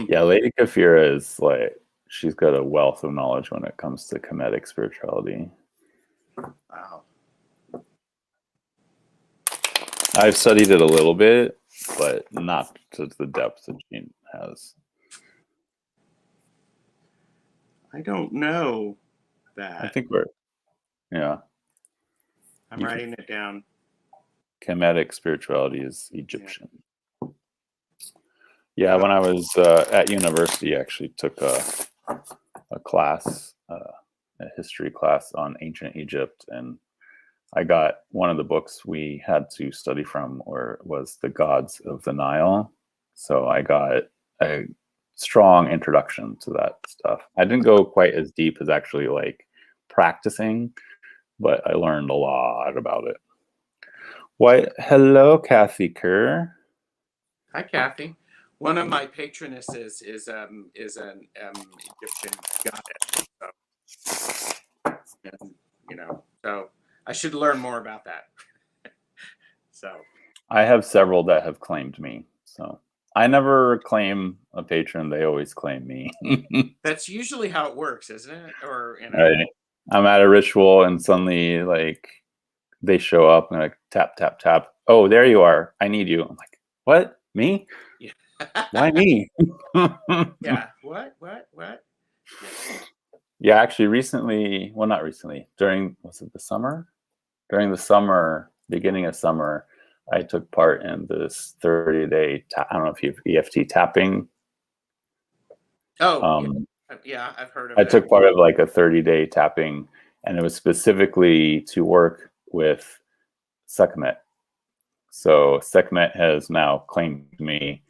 Yeah, Lady Khepera is like, she's got a wealth of knowledge when it comes to Kemetic spirituality. Wow. I've studied it a little bit, but not to the depth that she has. I don't know that. I think yeah. I'm writing it down. Kemetic spirituality is Egyptian. Yeah, when I was at university, I actually took a class, a history class on ancient Egypt, and I got one of the books we had to study from was The Gods of the Nile. So I got a strong introduction to that stuff. I didn't go quite as deep as actually like practicing, but I learned a lot about it. Why, hello, Kathy Kerr. Hi, Kathy. One of my patronesses is an Egyptian goddess. So, and, you know, so I should learn more about that. So I have several that have claimed me. So I never claim a patron; they always claim me. that's usually how it works, isn't it? Or you know, right. I'm at a ritual, and suddenly, like, they show up and like tap tap tap. Oh, there you are. I need you. I'm like, what? Me? Yeah. Why me? Yeah. What? Yeah. Yeah, actually, recently, well, not recently, was it the summer? During the summer, beginning of summer, I took part in this 30-day, I don't know if you've EFT tapping. Oh, yeah, I've heard of I it. took part of like a 30-day tapping, and it was specifically to work with Sekhmet. So Sekhmet has now claimed me,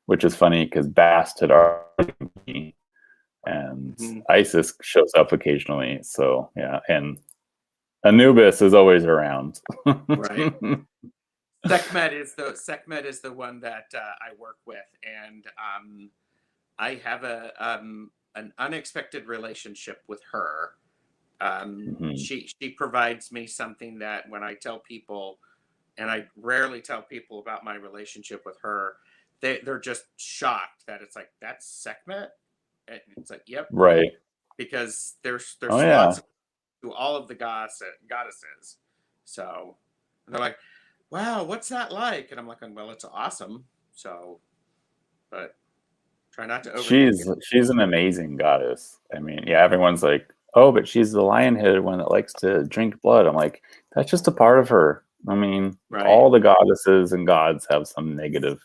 which is funny because Bast had already claimed me, and Isis shows up occasionally. So yeah, and Anubis is always around. Right. Sekhmet is the one that I work with, and I have an unexpected relationship with her. She provides me something that when I tell people, and I rarely tell people about my relationship with her, they're just shocked that it's like, that's Sekhmet. And it's like, yep, Right. because there's yeah. lots to all of the goddesses. So they're like, wow, what's that like? And I'm like, well, it's awesome. So, but try not to overthink it. She's an amazing goddess. I mean, yeah, everyone's like, oh, but she's the lion-headed one that likes to drink blood. I'm like, that's just a part of her. I mean, all the goddesses and gods have some negative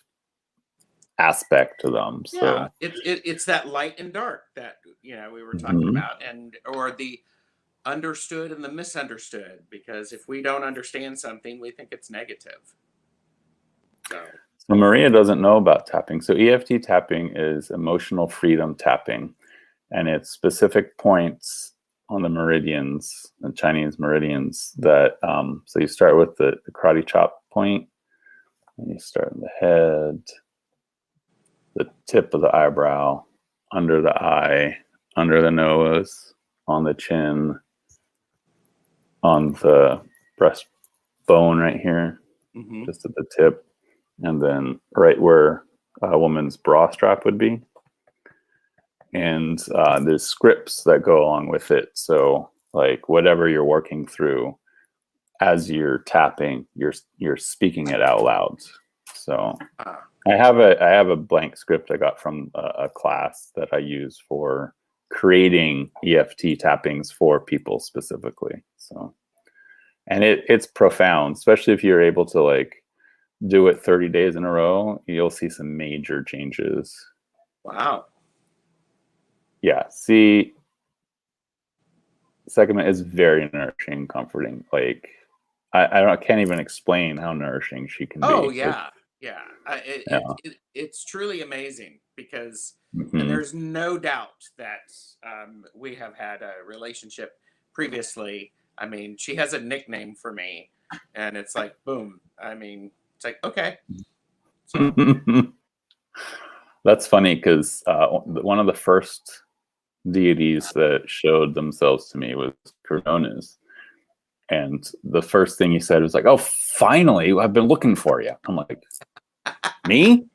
aspect to them. So yeah, it's that light and dark that we were talking about, and or the understood and the misunderstood, because if we don't understand something, we think it's negative. So Maria doesn't know about tapping. So EFT tapping is emotional freedom tapping, and it's specific points on the meridians, the Chinese meridians, that so you start with the karate chop point, and you start in the head, the tip of the eyebrow, under the eye, under the nose, on the chin, on the breastbone right here, just at the tip, and then right where a woman's bra strap would be. And there's scripts that go along with it. So like whatever you're working through, as you're tapping, you're speaking it out loud. So I have a blank script I got from a class that I use for creating EFT tappings for people specifically. So, and it's profound, especially if you're able to like do it 30 days in a row, you'll see some major changes. Wow. Yeah. See, segment is very nourishing, comforting. Like I can't even explain how nourishing she can be. Oh yeah. Like, It's truly amazing, because mm-hmm. and there's no doubt that we have had a relationship previously. I mean, she has a nickname for me, and it's like, boom. I mean, it's like, okay. So. That's funny, because one of the first deities that showed themselves to me was Coronas. And the first thing he said was like, "Oh, finally, I've been looking for you." I'm like, me?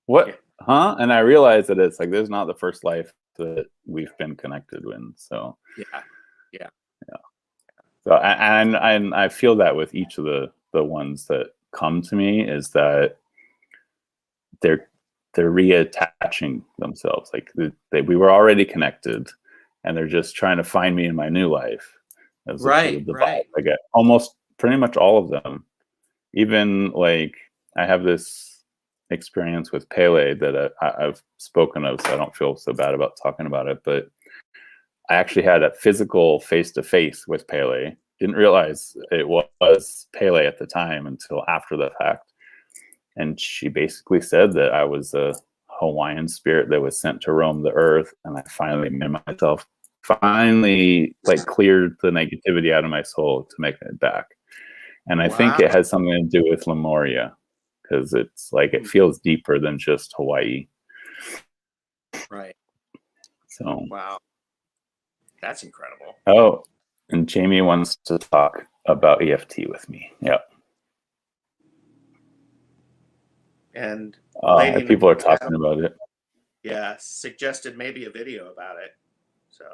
What? Yeah. Huh? And I realized that it's like, this is not the first life that we've been connected with. So yeah. So and I feel that with each of the ones that come to me, is that they're reattaching themselves. Like we were already connected, and they're just trying to find me in my new life. That's right. I get almost pretty much all of them. Even like I have this experience with Pele that I've spoken of, so I don't feel so bad about talking about it. But I actually had a physical face-to-face with Pele. Didn't realize it was Pele at the time until after the fact. And she basically said that I was a Hawaiian spirit that was sent to roam the earth, and I finally made myself like cleared the negativity out of my soul to make it back. And I think it has something to do with Lemuria, because it's like it feels deeper than just Hawaii. Right. So wow, that's incredible. Oh, and Jamie wants to talk about EFT with me. Yep. And people are talking about it. Yeah, suggested maybe a video about it. So.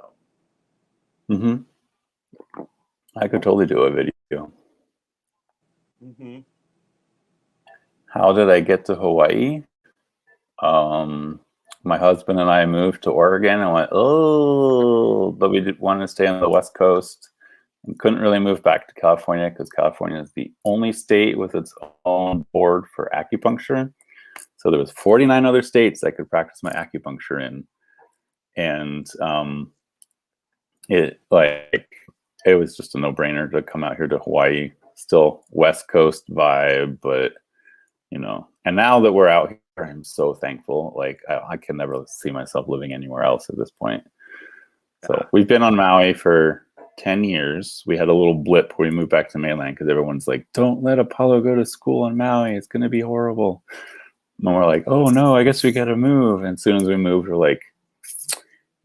I could totally do a video. How did I get to Hawaii? My husband and I moved to Oregon and went, but we did want to stay on the West Coast and couldn't really move back to California, because California is the only state with its own board for acupuncture. So there was 49 other states I could practice my acupuncture in. And it was just a no-brainer to come out here to Hawaii. Still West Coast vibe, but and now that we're out here, I'm so thankful. Like I can never see myself living anywhere else at this point. So we've been on Maui for 10 years. We had a little blip where we moved back to mainland because everyone's like, "Don't let Apollo go to school on Maui. It's going to be horrible." And we're like, "Oh no, I guess we got to move." And as soon as we moved, we're like,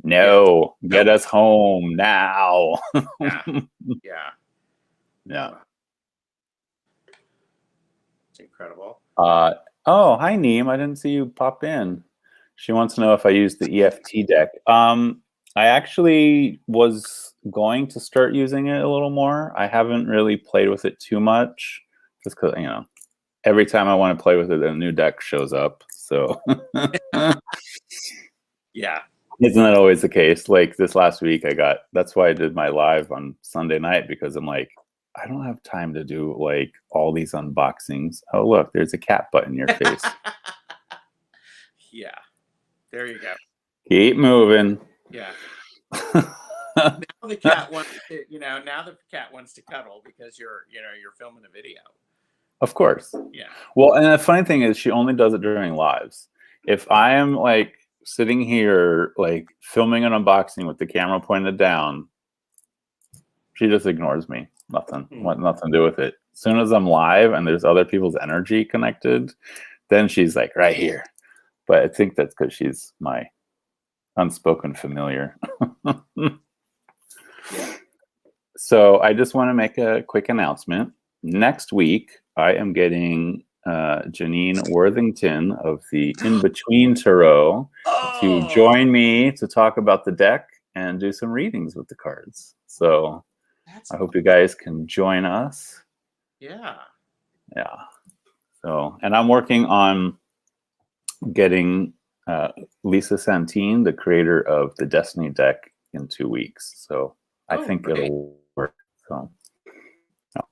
"No, get us home now." Yeah. It's incredible. Oh, hi Neem. I didn't see you pop in. She wants to know if I use the EFT deck. I actually was going to start using it a little more. I haven't really played with it too much, just because every time I want to play with it, a new deck shows up. So yeah. Isn't that always the case? Like this last week, that's why I did my live on Sunday night, because I'm like, I don't have time to do like all these unboxings. Oh, look, there's a cat butt in your face. Yeah. There you go. Keep moving. Yeah. the cat wants to, now the cat wants to cuddle because you're filming a video. Of course. Yeah. Well, and the funny thing is she only does it during lives. If I am like sitting here like filming an unboxing with the camera pointed down, she just ignores me. Nothing. Want nothing to do with it. As soon as I'm live and there's other people's energy connected, then she's like right here. But I think that's because she's my unspoken familiar. So I just want to make a quick announcement. Next week, I am getting Janine Worthington of the In Between Tarot to join me to talk about the deck and do some readings with the cards. So I hope you guys can join us. Yeah. Yeah. So, and I'm working on getting Lisa Santine, the creator of the Destiny deck, in 2 weeks. So I think great. it'll work. So, yeah.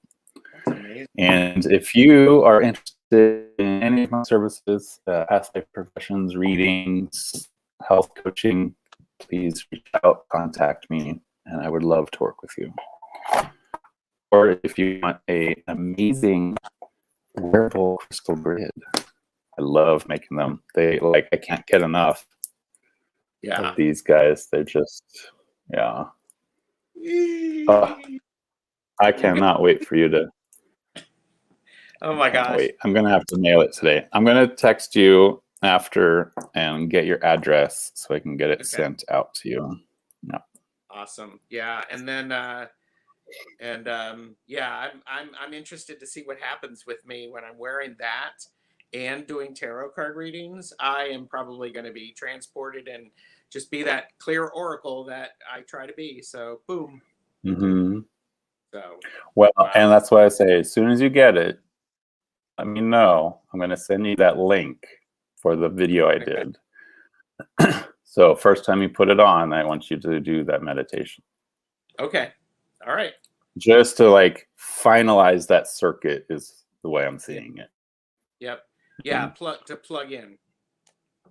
That's amazing. And if you are interested in any of my services, past life professions, readings, health coaching, please reach out, contact me, and I would love to work with you. Or if you want an amazing wearable crystal grid, I love making them. They like, I can't get enough of these guys. They're just, yeah. I cannot wait for you to. Oh my gosh. Wait, I'm going to have to mail it today. I'm going to text you after and get your address so I can get it sent out to you. Yeah. Awesome. Yeah. And then, yeah, I'm interested to see what happens with me when I'm wearing that and doing tarot card readings. I am probably going to be transported and just be that clear oracle that I try to be. So boom. Mm-hmm. So well, and that's why I say, as soon as you get it, let me know. I'm going to send you that link for the video I did. So first time you put it on, I want you to do that meditation. Okay. All right. Just to like finalize that circuit is the way I'm seeing it. Yep. Yeah. Plug in.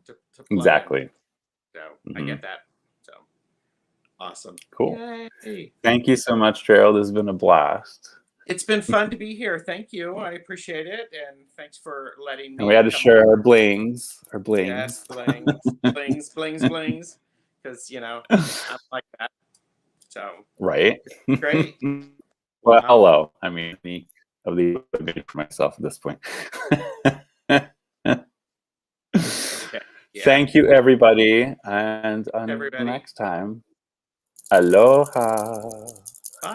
To plug exactly. In. So I get that. So awesome. Cool. Yay. Thank you so much, Gerald. This has been a blast. It's been fun to be here. Thank you. I appreciate it. And thanks for letting me. And we had to share our blings. Our blings. Yes, blings. Because, I'm like that. So. Right. Great. Well, hello. I mean, of the for myself at this point. Okay. Yeah. Thank you, everybody. And until next time, aloha.